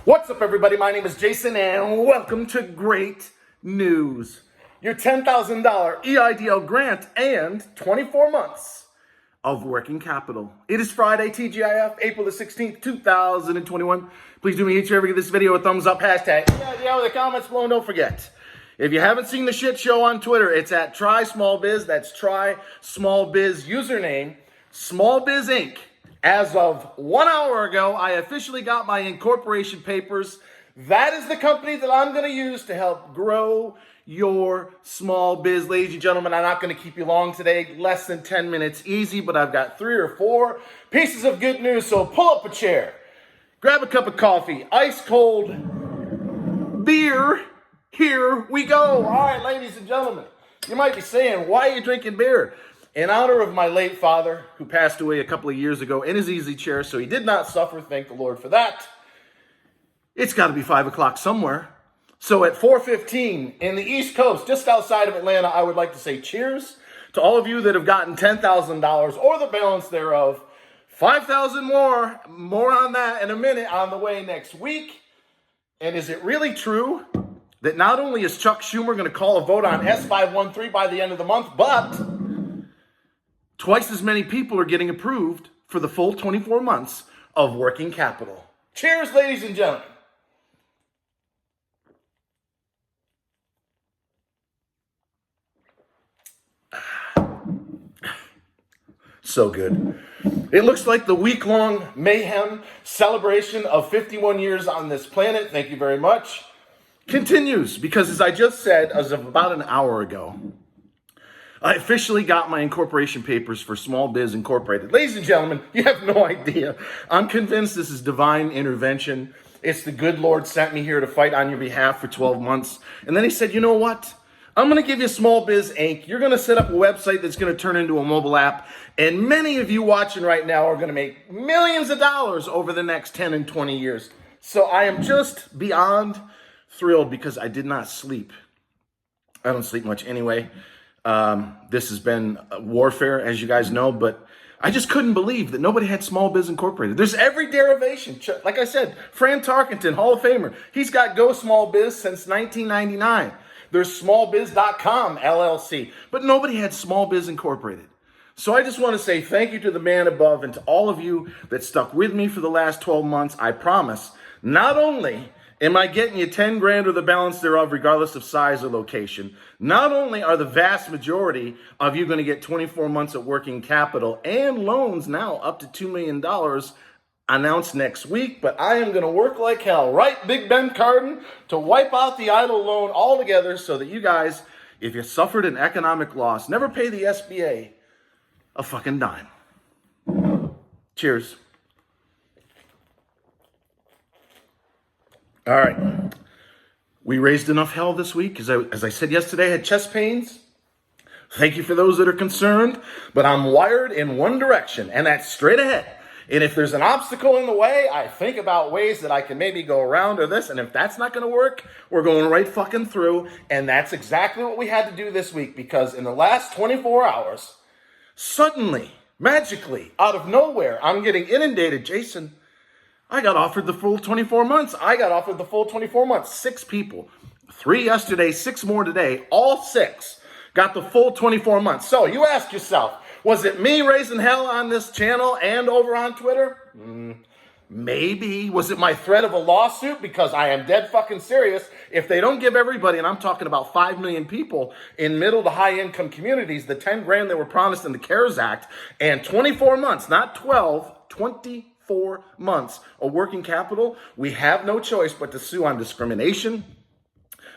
What's up, everybody? My name is Jason, and welcome to Great News. Your $10,000 EIDL grant and 24 months of working capital. It is Friday, TGIF, April the 16th, 2021. Please do me each and every give this video a thumbs up, hashtag EIDL with the comments below. And don't forget, if you haven't seen the shit show on Twitter, it's at Try Small Biz. That's Try Small Biz, username Small Biz Inc. As of 1 hour ago, I officially got my incorporation papers. That is the company that I'm going to use to help grow your small biz. Ladies and gentlemen, I'm not going to keep you long today. Less than 10 minutes easy, but I've got 3 or 4 pieces of good news. So pull up a chair, grab a cup of coffee, ice cold beer. Here we go. All right, ladies and gentlemen, you might be saying, why are you drinking beer? In honor of my late father, who passed away a couple of years ago in his easy chair, so he did not suffer, thank the Lord for that. It's got to be 5 o'clock somewhere. So at 4:15 in the East Coast, just outside of Atlanta, I would like to say cheers to all of you that have gotten $10,000 or the balance thereof. 5,000 more on that in a minute on the way next week. And is it really true that not only is Chuck Schumer going to call a vote on S513 by the end of the month, but twice as many people are getting approved for the full 24 months of working capital? Cheers, ladies and gentlemen. So good. It looks like the week-long mayhem celebration of 51 years on this planet, thank you very much, continues, because as I just said, as of about an hour ago, I officially got my incorporation papers for Small Biz Incorporated. Ladies and gentlemen, you have no idea. I'm convinced this is divine intervention. It's the good Lord sent me here to fight on your behalf for 12 months. And then he said, you know what? I'm going to give you Small Biz Inc. You're going to set up a website that's going to turn into a mobile app. And many of you watching right now are going to make millions of dollars over the next 10 and 20 years. So I am just beyond thrilled because I did not sleep. I don't sleep much anyway. This has been warfare, as you guys know, but I just couldn't believe that nobody had Small Biz Incorporated. There's every derivation. Like I said, Fran Tarkenton, Hall of Famer, he's got Go Small Biz since 1999. There's smallbiz.com LLC, but nobody had Small Biz Incorporated. So I just want to say thank you to the man above and to all of you that stuck with me for the last 12 months. I promise, not only am I getting you 10 grand or the balance thereof, regardless of size or location, not only are the vast majority of you going to get 24 months of working capital and loans now up to $2 million announced next week, but I am going to work like hell, right, Big Ben Cardin, to wipe out the EIDL loan altogether so that you guys, if you suffered an economic loss, never pay the SBA a fucking dime. Cheers. All right. We raised enough hell this week. As I said yesterday, I had chest pains. Thank you for those that are concerned, but I'm wired in one direction, and that's straight ahead. And if there's an obstacle in the way, I think about ways that I can maybe go around or this. And if that's not going to work, we're going right fucking through. And that's exactly what we had to do this week, because in the last 24 hours, suddenly, magically, out of nowhere, I'm getting inundated. Jason, I got offered the full 24 months. I got offered the full 24 months. 6 people. 3 yesterday, 6 more today. All 6 got the full 24 months. So you ask yourself, was it me raising hell on this channel and over on Twitter? Maybe. Was it my threat of a lawsuit? Because I am dead fucking serious. If they don't give everybody, and I'm talking about 5 million people in middle to high income communities, the 10 grand they were promised in the CARES Act, and 24 months, not 12, 24 months of working capital, we have no choice but to sue on discrimination,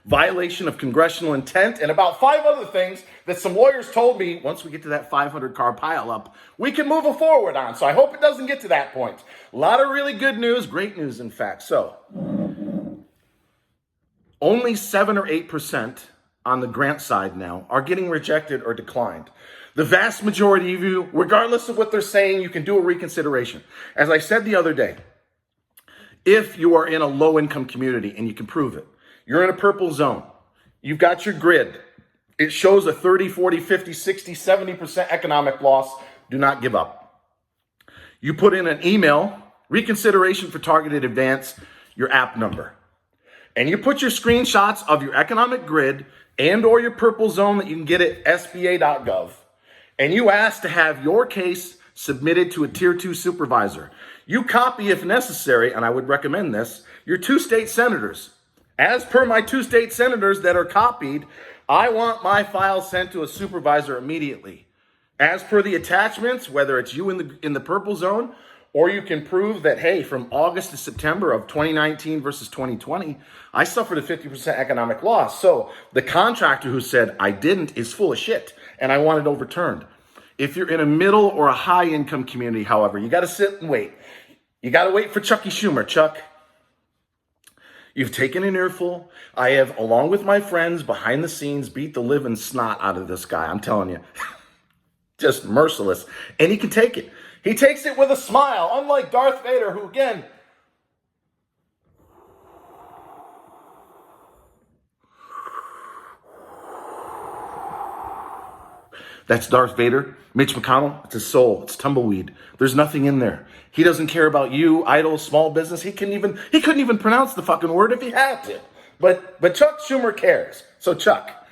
violation of congressional intent, and about 5 other things that some lawyers told me once we get to that 500-car pileup, we can move forward on. So I hope it doesn't get to that point. A lot of really good news, great news, in fact. So only 7 or 8% on the grant side now are getting rejected or declined. The vast majority of you, regardless of what they're saying, you can do a reconsideration. As I said the other day, if you are in a low-income community and you can prove it, you're in a purple zone, you've got your grid, it shows a 30, 40, 50, 60, 70% economic loss, do not give up. You put in an email, reconsideration for targeted advance, your app number. And you put your screenshots of your economic grid and or your purple zone that you can get at sba.gov. And you ask to have your case submitted to a tier 2 supervisor. You copy, if necessary, and I would recommend this, your 2 state senators. As per my 2 state senators that are copied, I want my file sent to a supervisor immediately. As per the attachments, whether it's you in the purple zone, or you can prove that, hey, from August to September of 2019 versus 2020, I suffered a 50% economic loss. So the contractor who said I didn't is full of shit, and I want it overturned. If you're in a middle or a high income community, however, you got to sit and wait. You got to wait for Chucky Schumer. Chuck, you've taken an earful. I have, along with my friends behind the scenes, beat the living snot out of this guy. I'm telling you, just merciless. And he can take it. He takes it with a smile, unlike Darth Vader, who, again, that's Darth Vader. Mitch McConnell, it's his soul. It's tumbleweed. There's nothing in there. He doesn't care about you, idle, small business. He couldn't even pronounce the fucking word if he had to. But Chuck Schumer cares. So Chuck,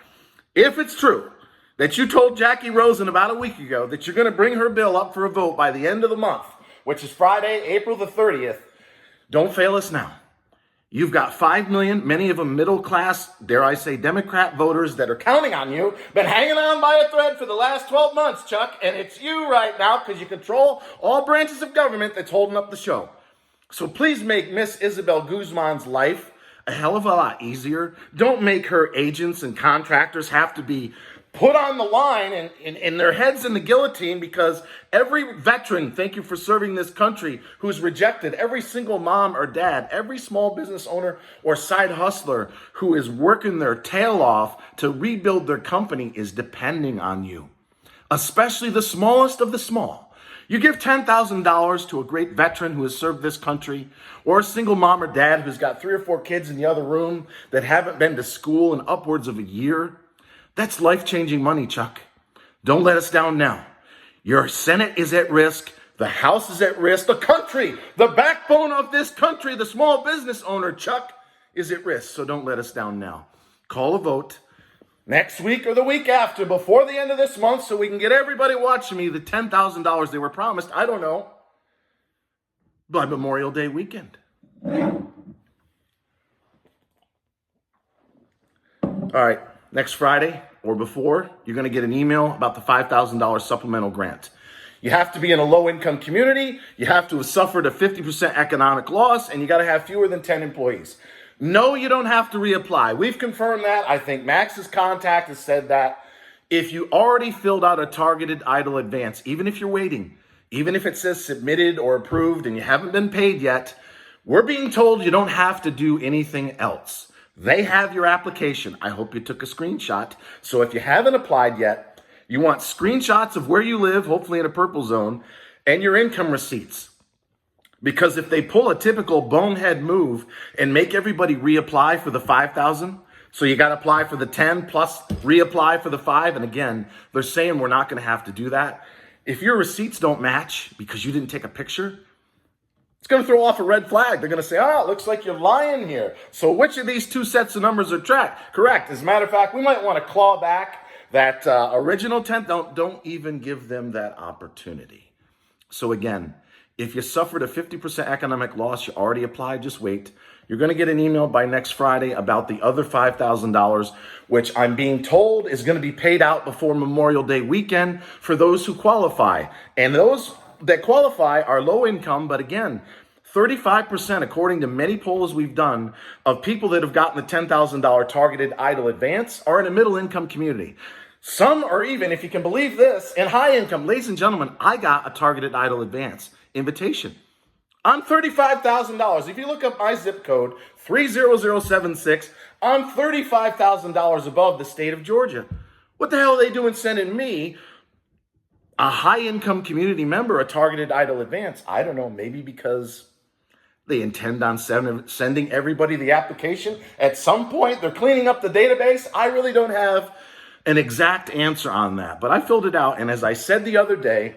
if it's true that you told Jackie Rosen about a week ago that you're going to bring her bill up for a vote by the end of the month, which is Friday, April the 30th, don't fail us now. You've got 5 million, many of them middle class, dare I say, Democrat voters that are counting on you, been hanging on by a thread for the last 12 months, Chuck, and it's you right now because you control all branches of government that's holding up the show. So please make Miss Isabel Guzman's life a hell of a lot easier. Don't make her agents and contractors have to be put on the line and their heads in the guillotine because every veteran, thank you for serving this country, who's rejected, every single mom or dad, every small business owner or side hustler who is working their tail off to rebuild their company is depending on you, especially the smallest of the small. You give $10,000 to a great veteran who has served this country, or a single mom or dad who's got 3 or 4 kids in the other room that haven't been to school in upwards of a year. That's life-changing money, Chuck. Don't let us down now. Your Senate is at risk. The House is at risk. The country, the backbone of this country, the small business owner, Chuck, is at risk. So don't let us down now. Call a vote next week or the week after, before the end of this month, so we can get everybody watching me the $10,000 they were promised, I don't know, by Memorial Day weekend. All right. Next Friday or before, you're going to get an email about the $5,000 supplemental grant. You have to be in a low-income community, you have to have suffered a 50% economic loss, and you got to have fewer than 10 employees. No, you don't have to reapply. We've confirmed that. I think Max's contact has said that. If you already filled out a targeted EIDL advance, even if you're waiting, even if it says submitted or approved and you haven't been paid yet, we're being told you don't have to do anything else. They have your application. I hope you took a screenshot. So if you haven't applied yet, you want screenshots of where you live, hopefully in a purple zone, and your income receipts. Because if they pull a typical bonehead move and make everybody reapply for the $5,000, so you got to apply for the 10 plus reapply for the 5, and again, they're saying we're not going to have to do that. If your receipts don't match because you didn't take a picture, it's going to throw off a red flag. They're going to say, it looks like you're lying here. So which of these 2 sets of numbers are correct? As a matter of fact, we might want to claw back that original 10. Don't even give them that opportunity. So again, if you suffered a 50% economic loss, you already applied, just wait. You're going to get an email by next Friday about the other $5,000, which I'm being told is going to be paid out before Memorial Day weekend for those who qualify. And those that qualify are low income, but again, 35%, according to many polls we've done, of people that have gotten the $10,000 targeted EIDL advance are in a middle income community. Some are even, if you can believe this, in high income. Ladies and gentlemen, I got a targeted EIDL advance invitation. I'm $35,000. If you look up my zip code, 30076, I'm $35,000 above the state of Georgia. What the hell are they doing sending me, a high-income community member, a targeted EIDL advance? I don't know, maybe because they intend on sending everybody the application. At some point, they're cleaning up the database. I really don't have an exact answer on that, but I filled it out. And as I said the other day,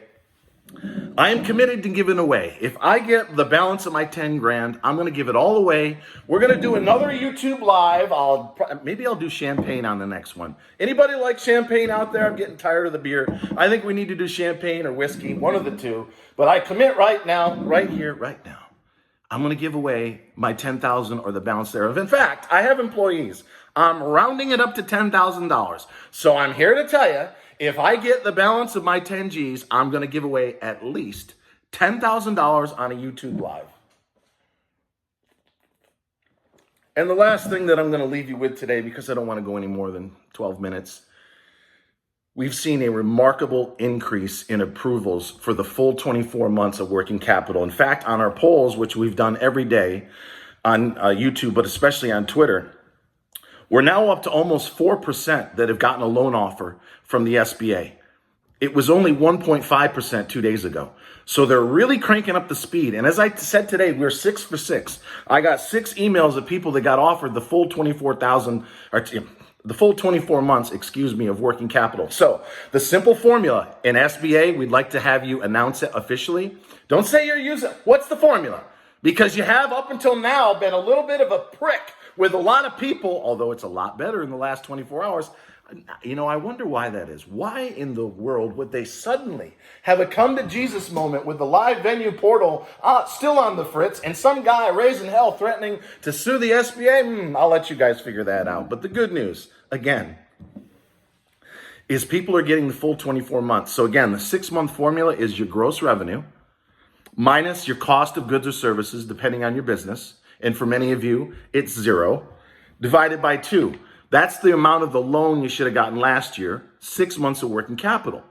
I am committed to giving away. If I get the balance of my 10 grand, I'm going to give it all away. We're going to do another YouTube live. Maybe I'll do champagne on the next one. Anybody like champagne out there? I'm getting tired of the beer. I think we need to do champagne or whiskey, one of the two. But I commit right now, right here, right now. I'm going to give away my 10,000 or the balance thereof. In fact, I have employees. I'm rounding it up to $10,000. So I'm here to tell you, if I get the balance of my 10 G's, I'm going to give away at least $10,000 on a YouTube live. And the last thing that I'm going to leave you with today, because I don't want to go any more than 12 minutes, we've seen a remarkable increase in approvals for the full 24 months of working capital. In fact, on our polls, which we've done every day on YouTube, but especially on Twitter, we're now up to almost 4% that have gotten a loan offer from the SBA. It was only 1.5% 2 days ago. So they're really cranking up the speed. And as I said today, we're 6 for 6. I got 6 emails of people that got offered the full 24,000, or the full 24 months, of working capital. So the simple formula in SBA, we'd like to have you announce it officially. Don't say you're using it. What's the formula? Because you have up until now been a little bit of a prick with a lot of people, although it's a lot better in the last 24 hours. I wonder why that is. Why in the world would they suddenly have a come to Jesus moment with the live venue portal still on the fritz and some guy raising hell threatening to sue the SBA? I'll let you guys figure that out. But the good news, again, is people are getting the full 24 months. So again, the 6-month formula is your gross revenue minus your cost of goods or services, depending on your business. And for many of you, it's 0, divided by 2. That's the amount of the loan you should have gotten last year, 6 months of working capital.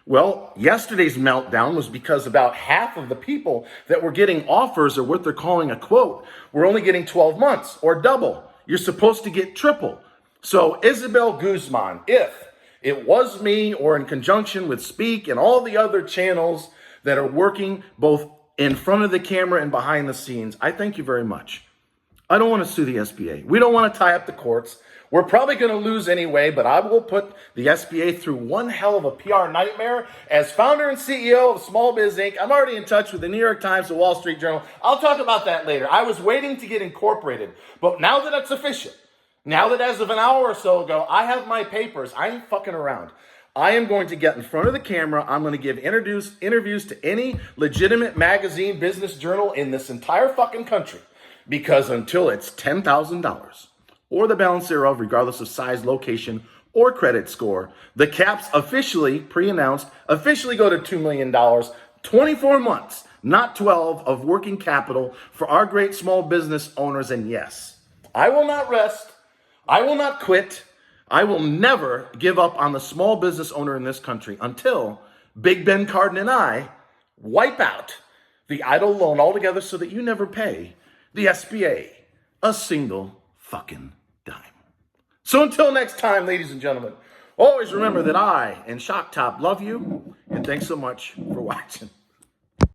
Well, yesterday's meltdown was because about half of the people that were getting offers or what they're calling a quote were only getting 12 months or double. You're supposed to get triple. So Isabel Guzman, if it was me or in conjunction with Speak and all the other channels that are working both in front of the camera and behind the scenes, I thank you very much. I don't want to sue the SBA. We don't want to tie up the courts. We're probably going to lose anyway, but I will put the SBA through one hell of a PR nightmare. As founder and CEO of Small Biz Inc., I'm already in touch with the New York Times, the Wall Street Journal. I'll talk about that later. I was waiting to get incorporated, but now that it's official, now that as of an hour or so ago, I have my papers, I ain't fucking around. I am going to get in front of the camera. I'm going to give interviews to any legitimate magazine, business journal in this entire fucking country. Because until it's $10,000 or the balance thereof, regardless of size, location, or credit score, the caps officially, pre-announced, officially go to $2 million, 24 months, not 12, of working capital for our great small business owners. And yes, I will not rest. I will not quit. I will never give up on the small business owner in this country until Big Ben Cardin and I wipe out the EIDL loan altogether so that you never pay the SBA a single fucking dime. So until next time, ladies and gentlemen, always remember that I and Shock Top love you, and thanks so much for watching.